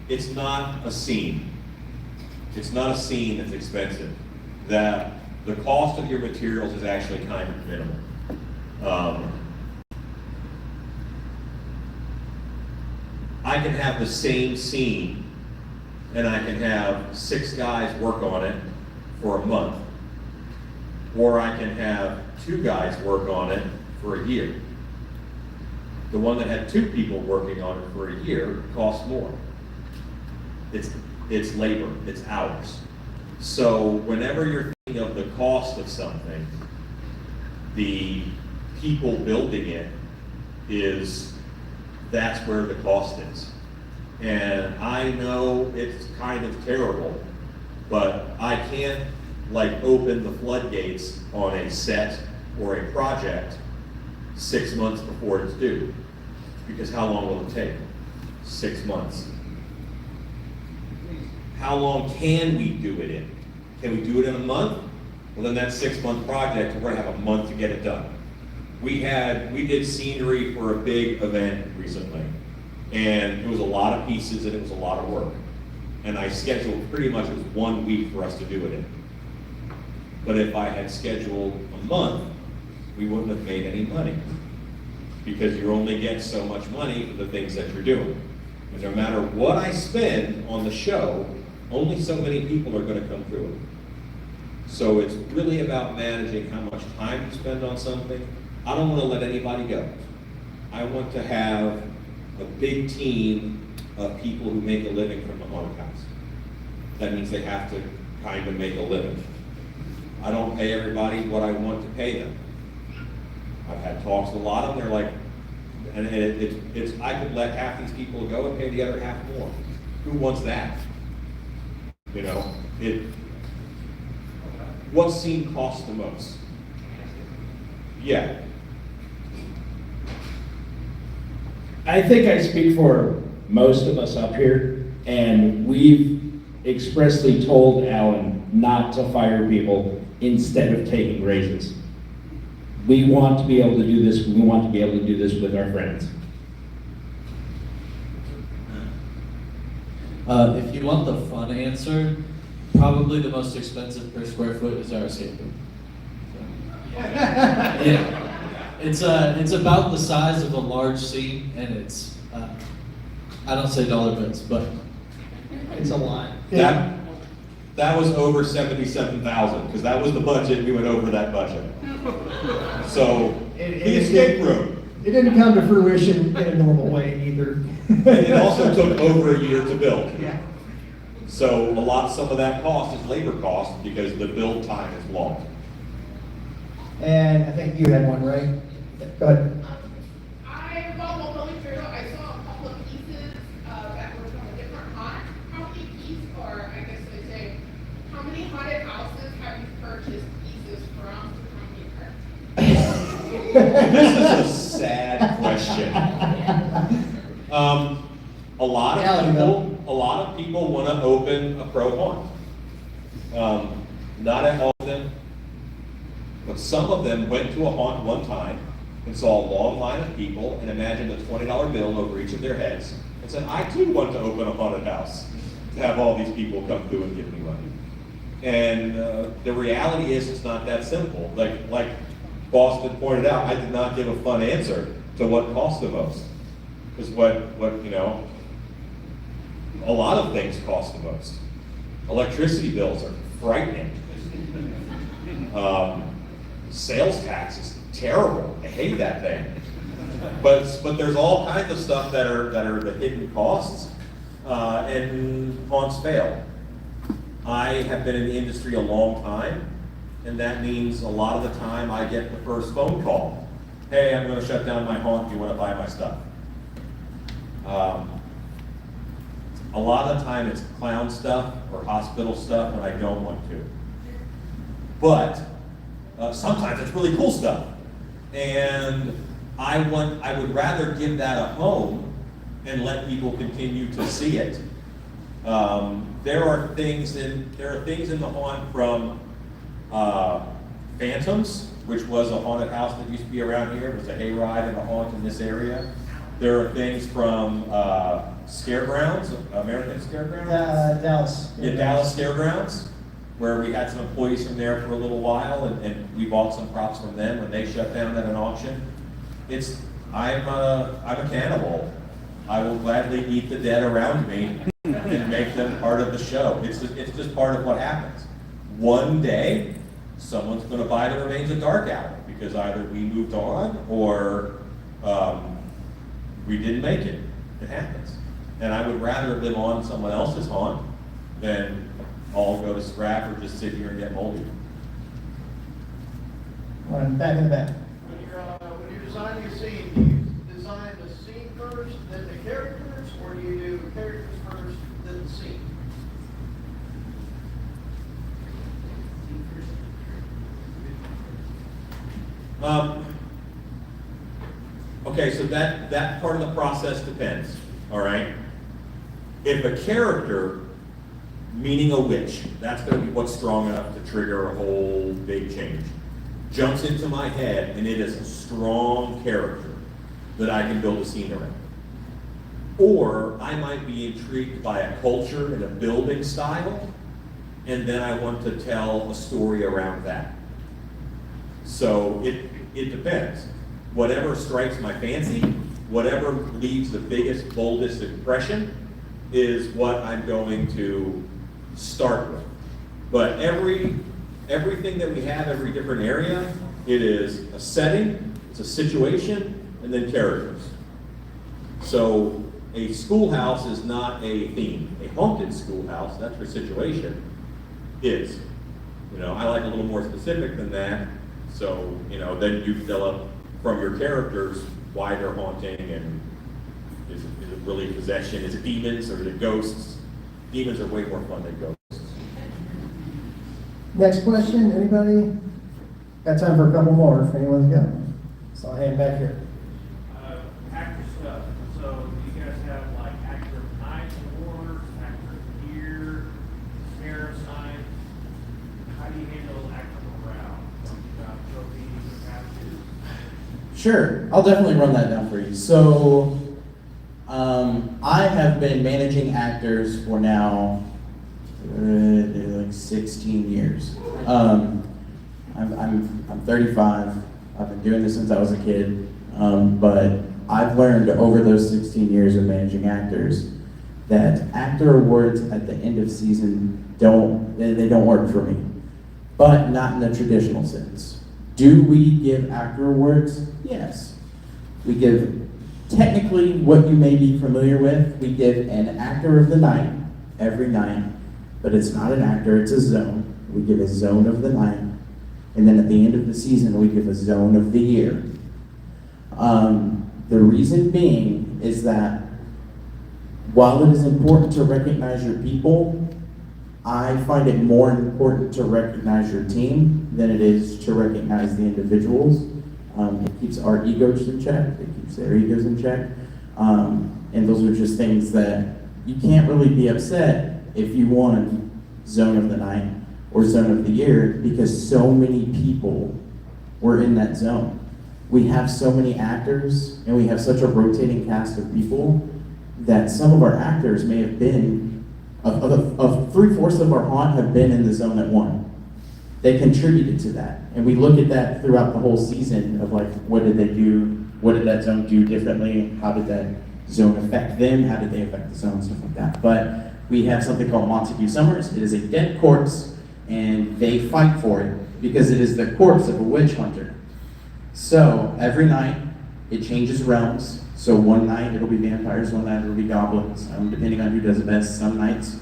it's not a scene. It's not a scene that's expensive. That the cost of your materials is actually kind of minimal. I can have the same scene, and I can have 6 guys work on it for a month, or I can have 2 guys work on it for a year. The one that had 2 people working on it for a year costs more. It's labor, it's hours. So whenever you're thinking of the cost of something, the people building it that's where the cost is. And I know it's kind of terrible, but I can't open the floodgates on a set or a project 6 months before it's due. Because how long will it take? 6 months. How long can we do it in? Can we do it in a month? Well, then that's 6-month project, we're gonna have a month to get it done. We did scenery for a big event recently, and it was a lot of pieces and it was a lot of work. And I scheduled pretty much, it was 1 week for us to do it in. But if I had scheduled a month, we wouldn't have made any money. Because you only get so much money for the things that you're doing. And no matter what I spend on the show, only so many people are gonna come through it. So it's really about managing how much time you spend on something. I don't wanna let anybody go. I want to have a big team of people who make a living from the haunted house. That means they have to kind of make a living. I don't pay everybody what I want to pay them. I've had talks with a lot of them, they're like, and it's I could let half these people go and pay the other half more. Who wants that? You know, what scene costs the most? Yeah. I think I speak for most of us up here, and we've expressly told Alan not to fire people instead of taking raises. We want to be able to do this, we want to be able to do this with our friends. If you want the fun answer, probably the most expensive per square foot is our escape room. Yeah, it's about the size of a large scene, and it's I don't say dollar bits, but it's a lot. That was over 77,000 because that was the budget. We went over that budget. So the escape room. It didn't come to fruition in a normal way either. And it also took over a year to build. Yeah. So some of that cost is labor cost because the build time is long. And I think you had one, right? Go ahead. While going through, I saw a couple of pieces that were from a different haunt. How many pieces, or I guess they say, how many haunted houses have you purchased pieces from? This is a sad question. A lot of people want to open a pro haunt. Not all of them, but some of them went to a haunt one time and saw a long line of people and imagined a $20 bill over each of their heads and said, I too want to open a haunted house to have all these people come through and give me money. And the reality is it's not that simple. Like Boston pointed out, I did not give a fun answer to what cost the most. Because a lot of things cost the most. Electricity bills are frightening. Sales tax is terrible. I hate that thing. But there's all kinds of stuff that are the hidden costs, and haunts fail. I have been in the industry a long time, and that means a lot of the time I get the first phone call. Hey, I'm going to shut down my haunt. Do you want to buy my stuff? A lot of the time it's clown stuff or hospital stuff when I don't want to. But sometimes it's really cool stuff. And I would rather give that a home and let people continue to see it. There are things in the haunt from Phantoms, which was a haunted house that used to be around here. It was a hayride and a haunt in this area. There are things from Scaregrounds, American Scaregrounds? Dallas. Yeah, Dallas Scaregrounds, where we had some employees from there for a little while, and we bought some props from them when they shut down at an auction. I'm a cannibal. I will gladly eat the dead around me and make them part of the show. It's just part of what happens. One day, someone's going to buy the remains of Dark Alley because either we moved on or we didn't make it. It happens. And I would rather live on someone else's haunt than all go to scrap or just sit here and get moldy. One back in the back. When you're designing a scene, do you design the scene first, then the characters, or do you do characters first, then the scene? Okay, so that part of the process depends, all right? If a character, meaning a witch, that's going to be what's strong enough to trigger a whole big change, jumps into my head and it is a strong character that I can build a scene around. Or I might be intrigued by a culture and a building style, and then I want to tell a story around that. So it depends. Whatever strikes my fancy, whatever leaves the biggest, boldest impression is what I'm going to start with. But everything that we have, every different area, it is a setting, it's a situation, and then characters. So a schoolhouse is not a theme. A haunted schoolhouse, that's your situation, is. I like a little more specific than that. So, then you develop from your characters why they're haunting, and is it really possession? Is it demons or is it ghosts? Demons are way more fun than ghosts. Next question, anybody? Got time for a couple more if anyone's got one. So I'll hand back here. Actor stuff. So do you guys have like actor of the night awards, actor of the year, Sarah sign? How do you handle actor morale? You got trophies or patches? Sure, I'll definitely run that down for you. So, I have been managing actors for now like 16 years. I'm 35. I've been doing this since I was a kid, but I've learned over those 16 years of managing actors that actor awards at the end of season don't work for me, but not in the traditional sense. Do we give actor awards? Yes. We give, technically, what you may be familiar with, we give an actor of the night every night, but it's not an actor, it's a zone. We give a zone of the night, and then at the end of the season, we give a zone of the year. The reason being is that while it is important to recognize your people, I find it more important to recognize your team than it is to recognize the individuals. It keeps our egos in check, it keeps their egos in check. And those are just things that you can't really be upset if you won Zone of the Night or Zone of the Year because so many people were in that zone. We have so many actors and we have such a rotating cast of people that some of our actors may have been, of 3/4 of our haunt have been in the zone that won. They contributed to that. And we look at that throughout the whole season of like, what did they do? What did that zone do differently? How did that zone affect them? How did they affect the zone? Stuff like that. But we have something called Montague Summers. It is a dead corpse and they fight for it because it is the corpse of a witch hunter. So every night it changes realms. So one night it'll be vampires, one night it'll be goblins, depending on who does it best. Some nights,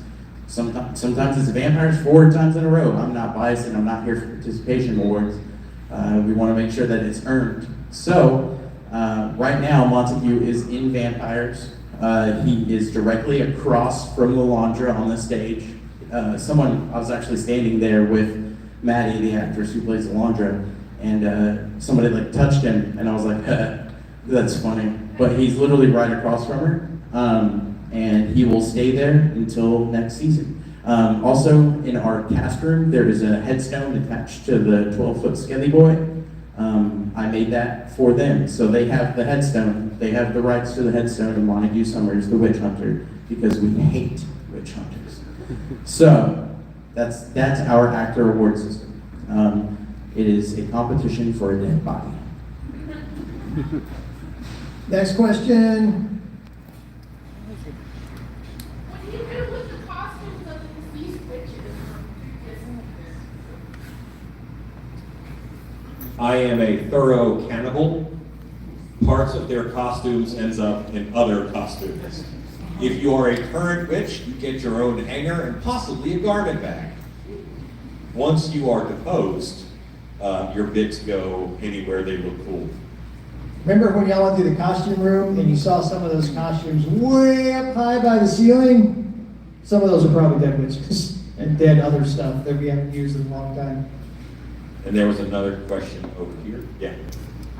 sometimes it's vampires 4 times in a row. I'm not biased and I'm not here for participation awards. We want to make sure that it's earned. So right now Montague is in vampires. He is directly across from Lalandra on the stage. I was actually standing there with Maddie, the actress who plays Lalandra, and somebody like touched him, and I was like, that's funny. But he's literally right across from her, and he will stay there until next season. Also, in our cast room, there is a headstone attached to the 12-foot Skelly Boy. I made that for them, so they have the headstone. They have the rights to the headstone of Montague Summers, the witch hunter, because we hate witch hunters. So that's our actor award system. It is a competition for a dead body. Next question. When you do with the costumes of the deceased witches, I am a thorough cannibal. Parts of their costumes ends up in other costumes. If you are a current witch, you get your own hanger and possibly a garment bag. Once you are deposed, your bits go anywhere they look cool. Remember when y'all went through the costume room and you saw some of those costumes way up high by the ceiling? Some of those are probably dead witches and dead other stuff that we haven't used in a long time. And there was another question over here. Yeah.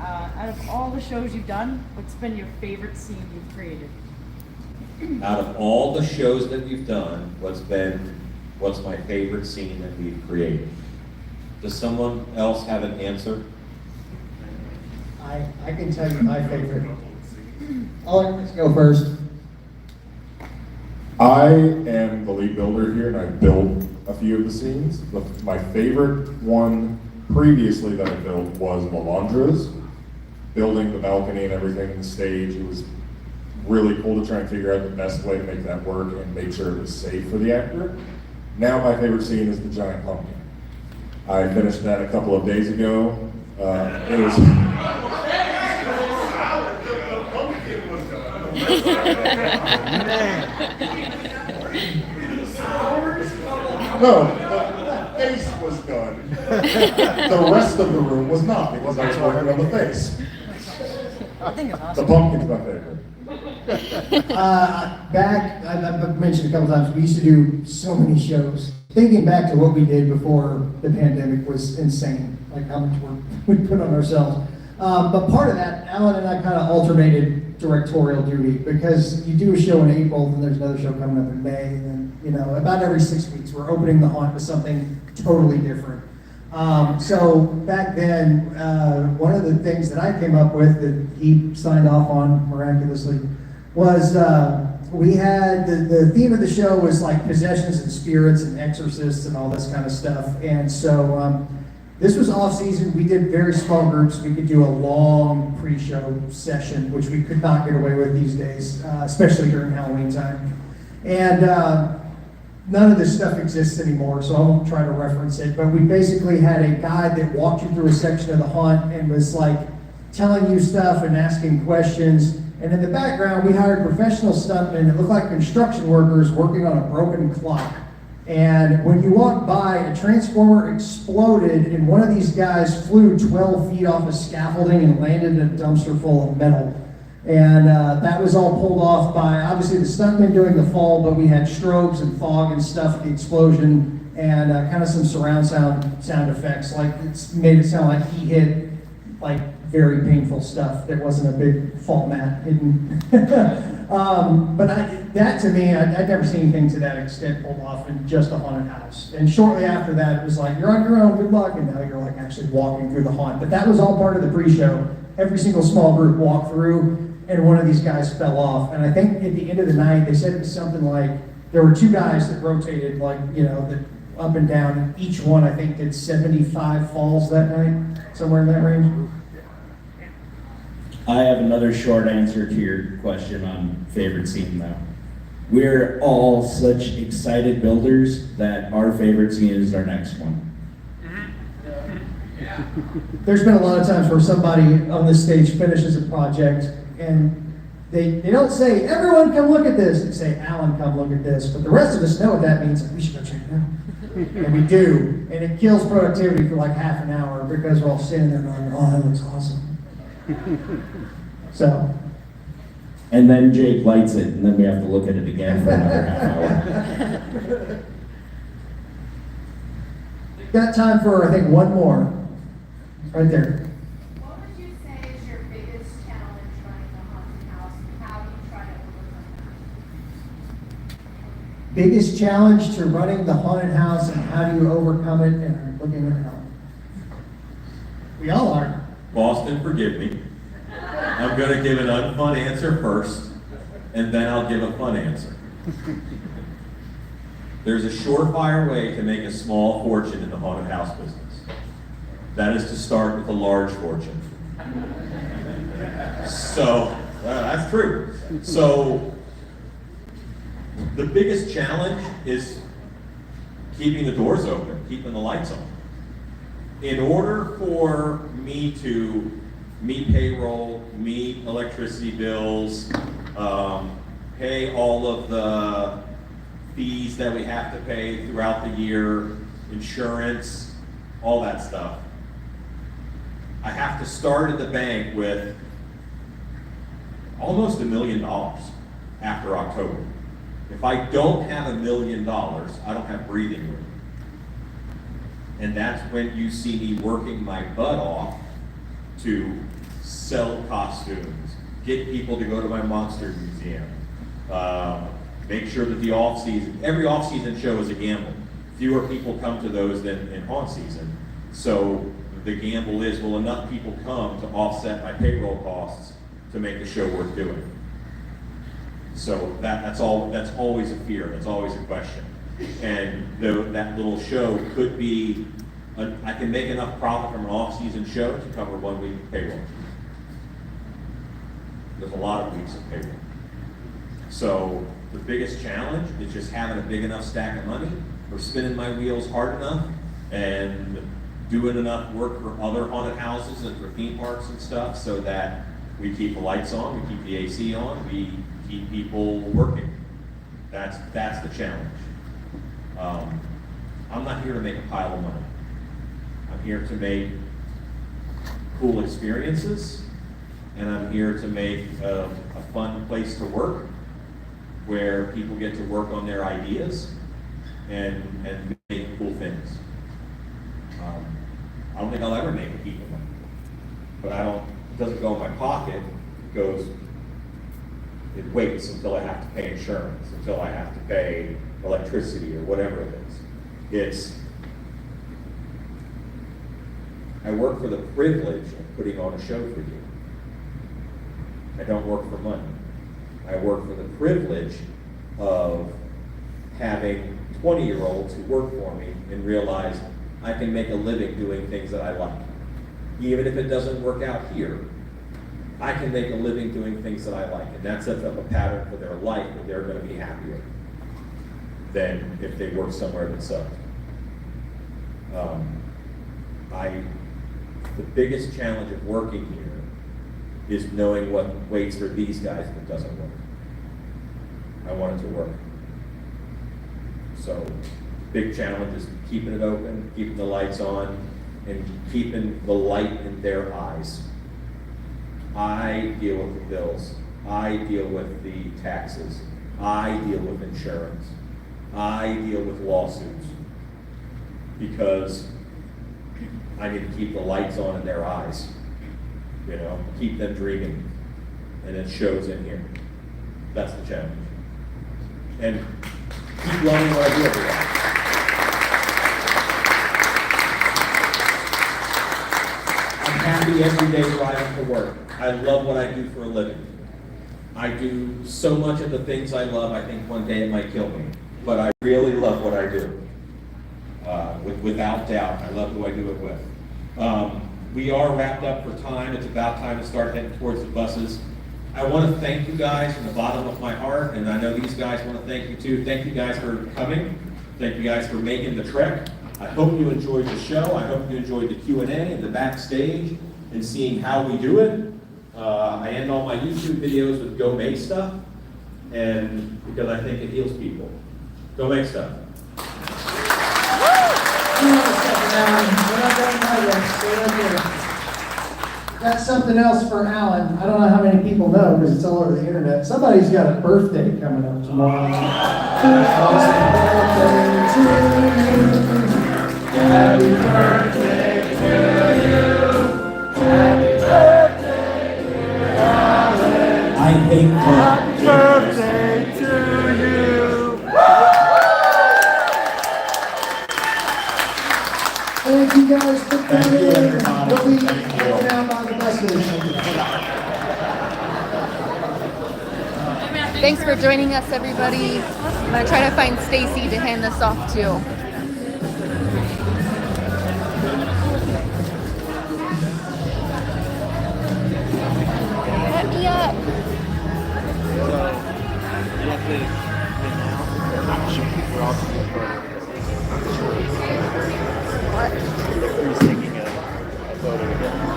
Out of all the shows you've done, what's been your favorite scene you've created? Out of all the shows that we've done, what's my favorite scene that we've created? Does someone else have an answer? I can tell you my favorite. Let's go first. I am the lead builder here, and I built a few of the scenes. My favorite one previously that I built was Lalandra's, building the balcony and everything, the stage. It was really cool to try and figure out the best way to make that work and make sure it was safe for the actor. Now my favorite scene is the giant pumpkin. I finished that a couple of days ago. It was... No, the face was done. The rest of the room was not, because I was working on the face. I think it's awesome. The pumpkin's my favorite. I've mentioned a couple times, we used to do so many shows. Thinking back to what we did before the pandemic was insane, like how much work we put on ourselves. But part of that, Alan and I kind of alternated directorial duty because you do a show in April, and there's another show coming up in May, and then, about every 6 weeks, we're opening the haunt with something totally different. So back then, one of the things that I came up with that he signed off on miraculously was we had the theme of the show was like possessions and spirits and exorcists and all this kind of stuff. And so this was off season. We did very small groups. We could do a long pre-show session, which we could not get away with these days, especially during Halloween time. And none of this stuff exists anymore, so I won't try to reference it. But we basically had a guide that walked you through a section of the haunt and was like, telling you stuff and asking questions. And in the background, we hired professional stuntmen that looked like construction workers working on a broken clock. And when you walked by, a transformer exploded and one of these guys flew 12 feet off of scaffolding and landed in a dumpster full of metal. And that was all pulled off by, obviously, the stuntmen doing the fall, but we had strobes and fog and stuff at the explosion, and kind of some surround sound effects. Like, it's made it sound like he hit, like, very painful stuff. There wasn't a big fault mat hidden. But that to me, I'd never seen anything to that extent pulled off in just a haunted house. And shortly after that, it was like, you're on your own, good luck, and now you're like actually walking through the haunt. But that was all part of the pre-show. Every single small group walked through, and one of these guys fell off. And I think at the end of the night, they said it was something like, there were 2 guys that rotated, like, you know, that up and down, and each one, I think, did 75 falls that night, somewhere in that range. I have another short answer to your question on favorite scene though. We're all such excited builders that our favorite scene is our next one. There's been a lot of times where somebody on this stage finishes a project and they don't say, everyone come look at this. They say, Alan, come look at this. But the rest of us know what that means. We should go check it out. And we do. And it kills productivity for like half an hour because we're all sitting there going, oh, that looks awesome. So. And then Jake lights it, and then we have to look at it again for another half hour. Got time for, I think, one more. Right there. What would you say is your biggest challenge running the haunted house, and how do you try to overcome that? Biggest challenge to running the haunted house and how do you overcome it and are looking at help? We all are. Boston, forgive me. I'm going to give an unfun answer first, and then I'll give a fun answer. There's a surefire way to make a small fortune in the haunted house business. That is to start with a large fortune. So, that's true. So, the biggest challenge is keeping the doors open, keeping the lights on. In order for me to meet payroll, meet electricity bills, pay all of the fees that we have to pay throughout the year, insurance, all that stuff, I have to start at the bank with almost $1 million after October. If I don't have $1 million, I don't have breathing room. And that's when you see me working my butt off to sell costumes, get people to go to my monster museum, make sure that the off-season, every off-season show is a gamble. Fewer people come to those than in haunt season. So the gamble is, will enough people come to offset my payroll costs to make the show worth doing? So that's always a fear, that's always a question. And that little show could be, I can make enough profit from an off-season show to cover 1 week of payroll. There's a lot of weeks of payroll. So the biggest challenge is just having a big enough stack of money, or spinning my wheels hard enough, and doing enough work for other haunted houses and for theme parks and stuff, so that we keep the lights on, we keep the AC on, we keep people working. That's the challenge. I'm not here to make a pile of money. I'm here to make cool experiences, and I'm here to make a fun place to work where people get to work on their ideas and make cool things. I don't think I'll ever make a heap of money, but it doesn't go in my pocket. It waits until I have to pay insurance, until I have to pay electricity or whatever it is. I work for the privilege of putting on a show for you. I don't work for money. I work for the privilege of having 20-year-olds who work for me and realize I can make a living doing things that I like. Even if it doesn't work out here, I can make a living doing things that I like. And that sets up a pattern for their life that they're going to be happier than if they work somewhere that sucks. The biggest challenge of working here is knowing what waits for these guys if it doesn't work. I want it to work. So, big challenge is keeping it open, keeping the lights on, and keeping the light in their eyes. I deal with the bills. I deal with the taxes. I deal with insurance. I deal with lawsuits. Because I need to keep the lights on in their eyes. You know, keep them dreaming. And it shows in here. That's the challenge. And keep loving what I do every day. I'm happy every day driving to work. I love what I do for a living. I do so much of the things I love, I think one day it might kill me. But I really love what I do. Without doubt, I love who I do it with. We are wrapped up for time. It's about time to start heading towards the buses. I want to thank you guys from the bottom of my heart, and I know these guys want to thank you too. Thank you guys for coming. Thank you guys for making the trek. I hope you enjoyed the show. I hope you enjoyed the Q&A and the backstage and seeing how we do it. I end all my YouTube videos with go make stuff, and because I think it heals people. Go make stuff. Got something else for Alan. I don't know how many people know because it's all over the internet. Somebody's got a birthday coming up tomorrow. Happy birthday to you. Happy birthday, dear Alan. I hate Happy birthday to you. Thank you guys for coming. We'll be heading out on the buses. Thanks for joining us, everybody. I'm gonna try to find Stacy to hand this off to. Hit me up.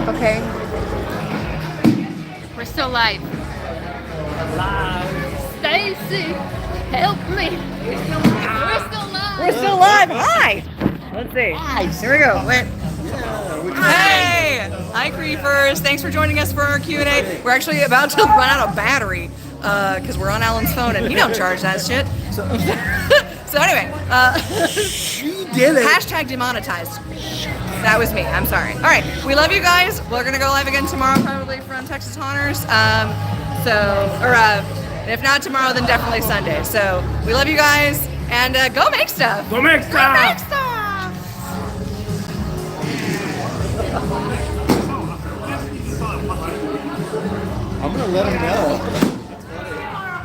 Okay. We're still live. Stacy, help me. We're still live. We're still live. Hi. Let's see. Here we go. Wait. Hey! Hi, Creepers. Thanks for joining us for our Q&A. We're actually about to run out of battery because we're on Alan's phone and he don't charge that shit. So, so anyway, she did it. Hashtag demonetized. That was me. I'm sorry. All right. We love you guys. We're gonna go live again tomorrow, probably from Texas Honors. If not tomorrow, then definitely Sunday. So we love you guys and go make stuff. Go make stuff. Go make stuff. I'm gonna let him know.